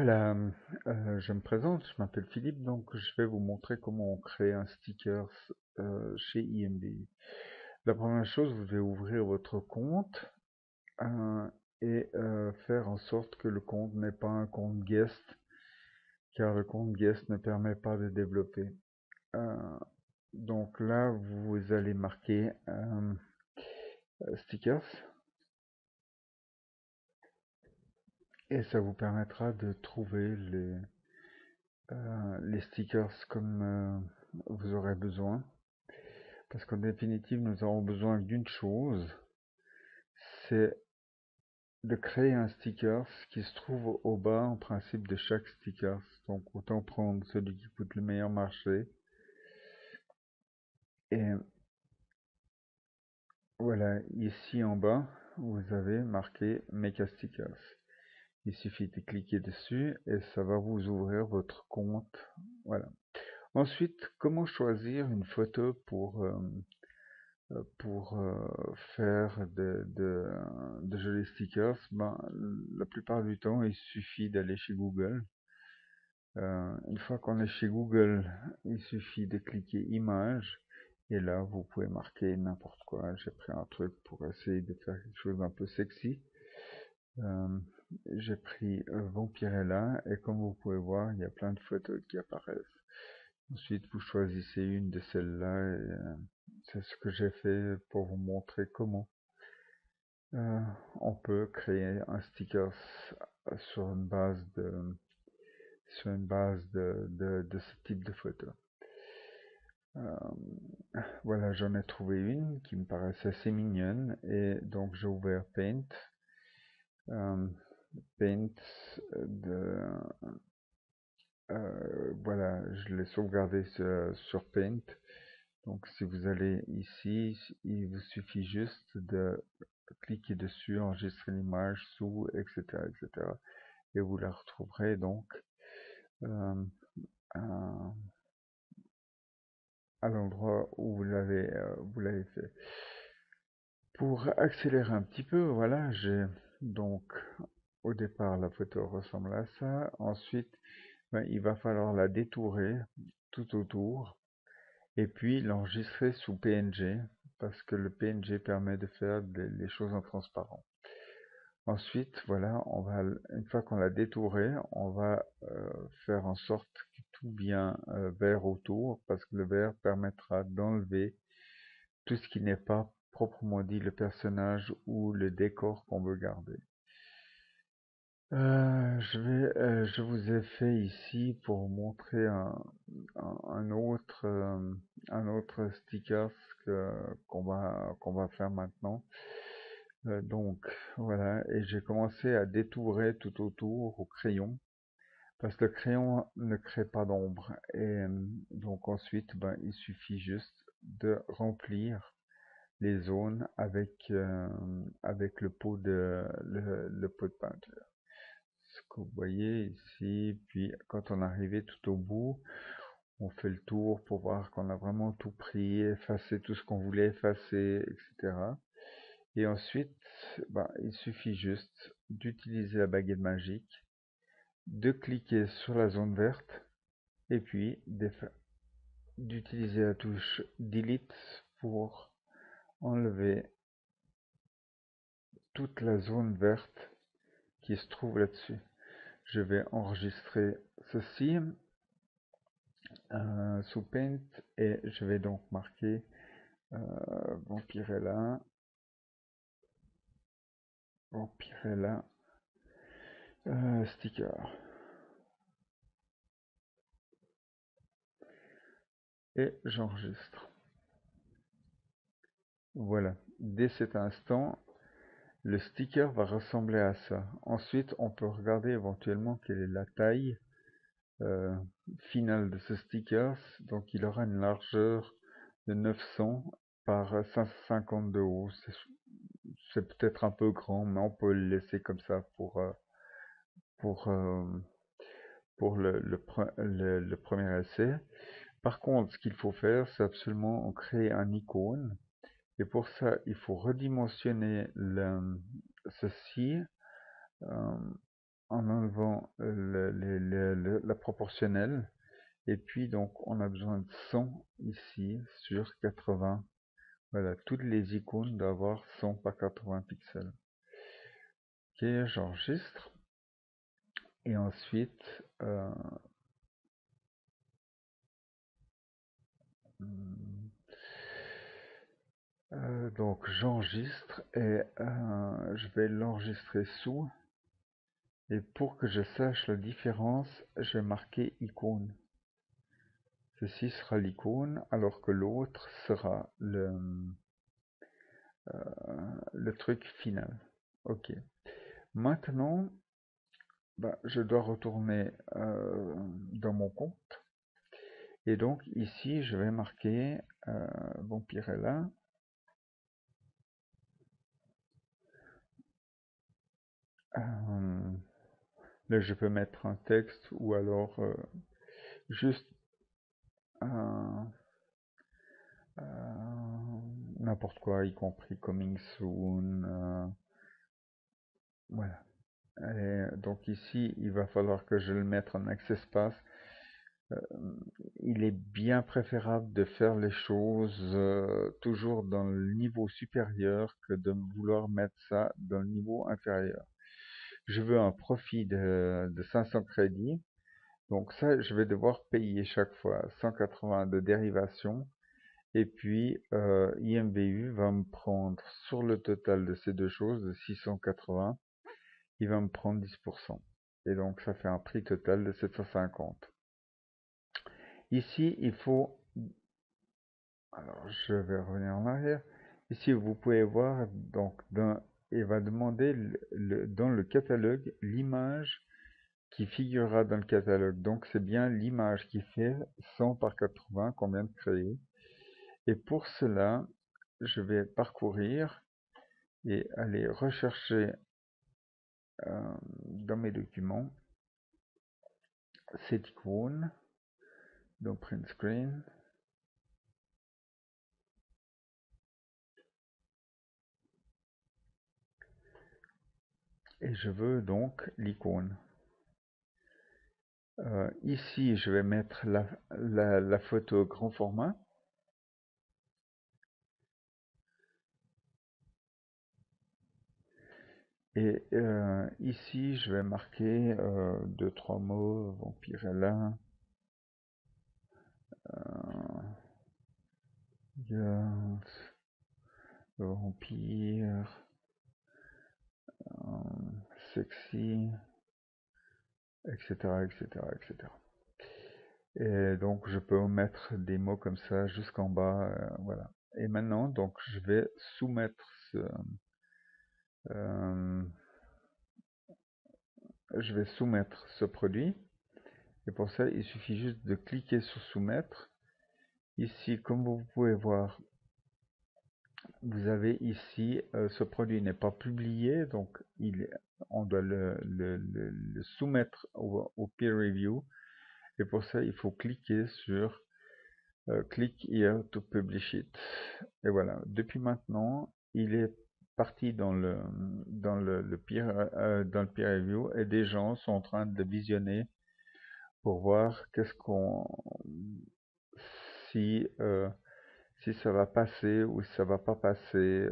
Voilà, je me présente, je m'appelle Philippe, donc je vais vous montrer comment on crée un sticker chez IMD. La première chose, vous devez ouvrir votre compte euh, et faire en sorte que le compte n'est pas un compte guest, car le compte guest ne permet pas de développer. Euh, donc là, vous allez marquer stickers et ça vous permettra de trouver les stickers comme vous aurez besoin. Parce qu'en définitive, nous avons besoin d'une chose, c'est de créer un sticker qui se trouve au bas en principe de chaque sticker. Donc autant prendre celui qui coûte le meilleur marché. Et voilà, ici en bas, vous avez marqué Make a Stickers. Il suffit de cliquer dessus et ça va vous ouvrir votre compte. Voilà. Ensuite, comment choisir une photo pour faire de jolis stickers? Ben, la plupart du temps, il suffit d'aller chez Google. Une fois qu'on est chez Google, il suffit de cliquer Images. Et là, vous pouvez marquer n'importe quoi. J'ai pris un truc pour essayer de faire quelque chose d'un peu sexy. Euh, j'ai pris Vampirella. Et comme vous pouvez voir, il y a plein de photos qui apparaissent. Ensuite, vous choisissez une de celles-là. C'est ce que j'ai fait pour vous montrer comment euh, on peut créer un sticker sur une base de ce type de photo. Voilà, j'en ai trouvé une qui me paraissait assez mignonne et donc j'ai ouvert Paint. Euh, Paint de voilà, je l'ai sauvegardé sur Paint. Donc si vous allez ici, il vous suffit juste de cliquer dessus, enregistrer l'image sous, etc., etc. Et vous la retrouverez donc euh, à, à l'endroit où vous l'avez fait. Pour accélérer un petit peu, voilà, j'ai donc au départ la photo ressemble à ça. Ensuite, ben, il va falloir la détourer tout autour et puis l'enregistrer sous PNG parce que le PNG permet de faire les choses en transparent. Ensuite, voilà, une fois qu'on l'a détouré, on va faire en sorte que tout bien vert autour, parce que le vert permettra d'enlever tout ce qui n'est pas proprement dit le personnage ou le décor qu'on veut garder. Je vous ai fait ici pour vous montrer un autre sticker qu'on va faire maintenant. Donc voilà, et j'ai commencé à détourer tout autour au crayon, parce que le crayon ne crée pas d'ombre. Et donc ensuite, ben, il suffit juste de remplir les zones avec le pot de peinture. Ce que vous voyez ici, puis quand on arrivait tout au bout, on fait le tour pour voir qu'on a vraiment tout pris, effacé tout ce qu'on voulait effacer, etc. Et ensuite, ben, il suffit juste d'utiliser la baguette magique, de cliquer sur la zone verte, et puis d'utiliser la touche Delete pour enlever toute la zone verte qui se trouve là-dessus. Je vais enregistrer ceci sous Paint et je vais donc marquer Vampirella, Vampirella sticker. Et j'enregistre. Voilà. Dès cet instant, le sticker va ressembler à ça. Ensuite, on peut regarder éventuellement quelle est la taille euh, finale de ce sticker. Donc, il aura une largeur de 900 par 550 de haut. C'est peut-être un peu grand, mais on peut le laisser comme ça pour, euh, pour le premier essai. Par contre, ce qu'il faut faire, c'est absolument créer un icône. Et pour ça, il faut redimensionner ceci en enlevant la proportionnelle. Et puis donc on a besoin de 100 ici sur 80. Voilà, toutes les icônes doivent avoir 100 par 80 pixels. Ok, j'enregistre. Et ensuite, donc j'enregistre et je vais l'enregistrer sous. Et pour que je sache la différence, je vais marquer icône. Ceci sera l'icône, alors que l'autre sera le truc final. Ok. Maintenant, je dois retourner dans mon compte. Et donc ici, je vais marquer Vampirella. Là, je peux mettre un texte ou alors juste n'importe quoi, y compris coming soon. Voilà. Et donc ici, il va falloir que je le mette en access pass. Il est bien préférable de faire les choses toujours dans le niveau supérieur que de vouloir mettre ça dans le niveau inférieur. Je veux un profit de 500 crédits. Donc ça, je vais devoir payer chaque fois 180 de dérivation. Et puis, IMVU va me prendre sur le total de ces deux choses, de 680, il va me prendre 10%. Et donc, ça fait un prix total de 750. Ici, il faut... Alors, je vais revenir en arrière. Ici, vous pouvez voir, donc, il va demander dans le catalogue l'image qui figurera dans le catalogue. Donc, c'est bien l'image qui fait 100 par 80 qu'on vient de créer. Et pour cela, je vais parcourir et aller rechercher dans mes documents cette icône, dans Print Screen. Et je veux donc l'icône. Ici, je vais mettre la photo grand format. Et ici, je vais marquer 2-3 mots, Vampirella, Girls, Vampire, sexy, etc., etc., etc. Et donc, je peux mettre des mots comme ça jusqu'en bas, voilà. Et maintenant, donc, je vais soumettre ce produit. Et pour ça, il suffit juste de cliquer sur soumettre. Ici, comme vous pouvez voir, vous avez ici, ce produit n'est pas publié, donc on doit le soumettre au peer review. Et pour ça, il faut cliquer sur Click here to publish it. Et voilà, depuis maintenant, il est parti dans le peer review et des gens sont en train de le visionner pour voir si si ça va passer ou si ça va pas passer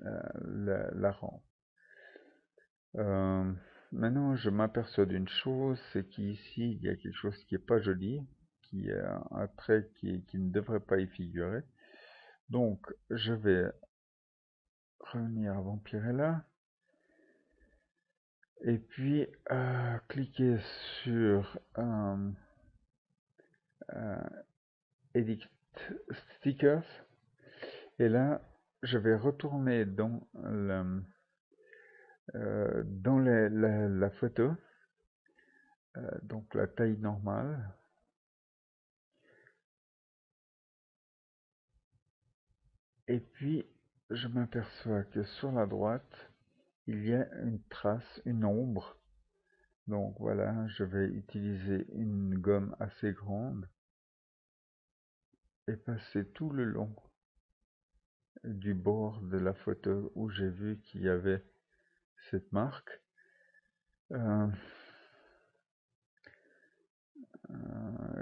la rampe. Maintenant, je m'aperçois d'une chose, c'est qu'ici, il y a quelque chose qui est pas joli, qui est un trait qui ne devrait pas y figurer. Donc, je vais revenir à Vampirella, et puis cliquer sur Edit Stickers, et là, je vais retourner dans la photo, donc la taille normale. Et puis, je m'aperçois que sur la droite, il y a une trace, une ombre. Donc voilà, je vais utiliser une gomme assez grande et passer tout le long du bord de la photo où j'ai vu qu'il y avait cette marque.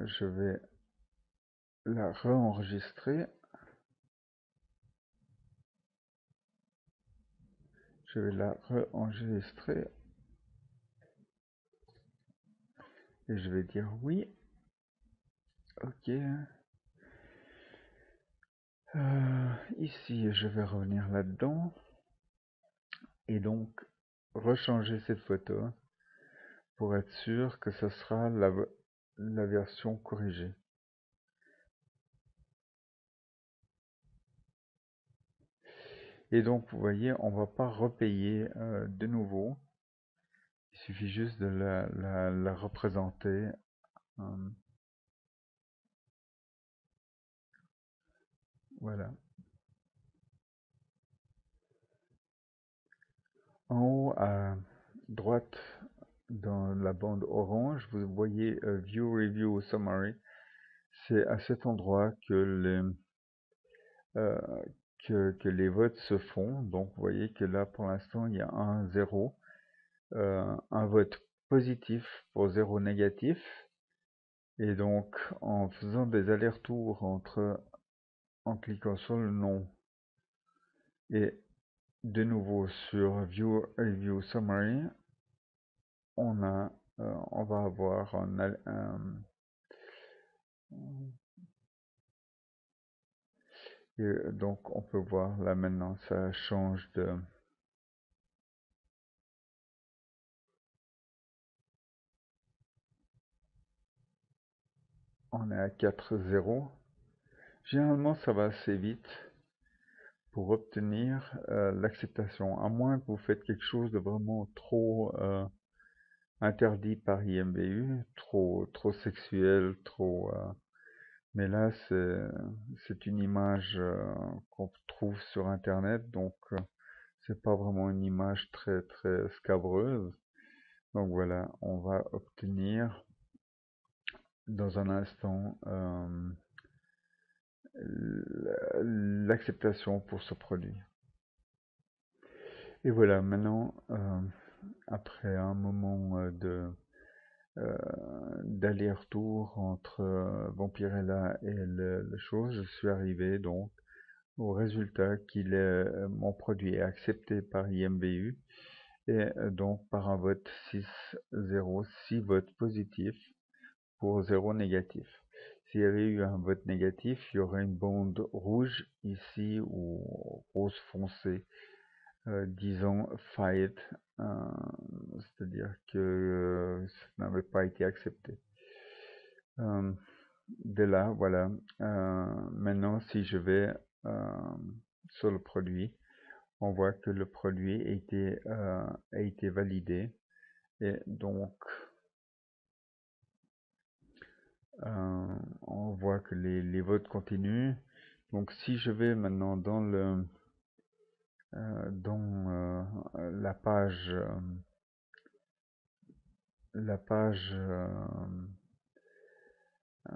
je vais la réenregistrer. Je vais la réenregistrer et je vais dire oui. Ok. Ici, je vais revenir là-dedans et donc rechanger cette photo pour être sûr que ce sera la version corrigée. Et donc, vous voyez, on va pas repayer de nouveau. Il suffit juste de la représenter. Voilà. En haut à droite, dans la bande orange, vous voyez View Review Summary. C'est à cet endroit euh, que les votes se font. Donc, vous voyez que là, pour l'instant, il y a un 0, un vote positif pour 0 négatif. Et donc, en faisant des allers-retours en cliquant sur le nom et de nouveau sur View Review Summary, on va avoir et donc on peut voir là maintenant ça change on est à 4-0. Généralement ça va assez vite pour obtenir l'acceptation, à moins que vous faites quelque chose de vraiment trop interdit par IMBU, trop sexuel, mais là c'est une image qu'on trouve sur internet, donc c'est pas vraiment une image très scabreuse. Donc voilà, on va obtenir dans un instant l'acceptation pour ce produit. Et voilà, maintenant, après un moment d'aller-retour entre Vampirella et le chose, je suis arrivé donc au résultat qu'il est mon produit est accepté par IMBU et donc par un vote 6-0, 6 votes positifs pour 0 négatif. S'il y avait eu un vote négatif, il y aurait une bande rouge ici ou rose foncé disant fight, c'est-à-dire que ça n'avait pas été accepté. De là, voilà. Maintenant, si je vais sur le produit, on voit que le produit a été validé. Et donc, on voit que les votes continuent. Donc, si je vais maintenant dans la page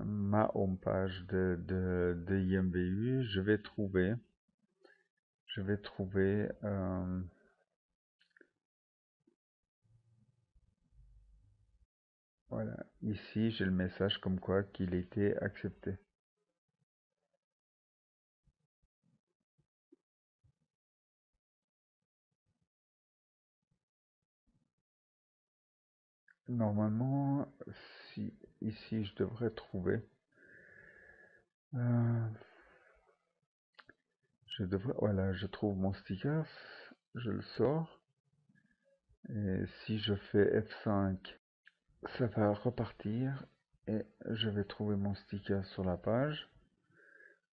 ma home page de IMBU, je vais trouver voilà, ici j'ai le message comme quoi qu'il était accepté. Normalement, si ici je devrais trouver, voilà, je trouve mon sticker, je le sors, et si je fais F5, ça va repartir, et je vais trouver mon sticker sur la page,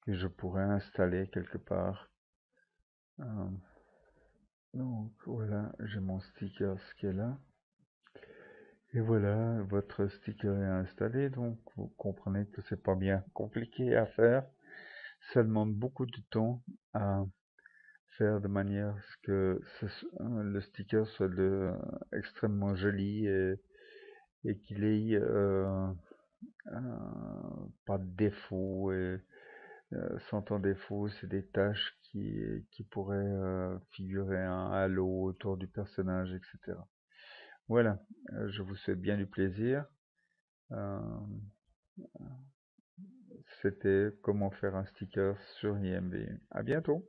que je pourrais installer quelque part. Donc voilà, j'ai mon sticker qui est là. Et voilà, votre sticker est installé, donc vous comprenez que c'est pas bien compliqué à faire. Ça demande beaucoup de temps à faire de manière à ce que le sticker soit extrêmement joli et qu'il ait pas de défaut. Et sans défaut, c'est des tâches qui pourraient figurer un halo autour du personnage, etc. Voilà, je vous souhaite bien du plaisir. C'était comment faire un sticker sur IMV. À bientôt.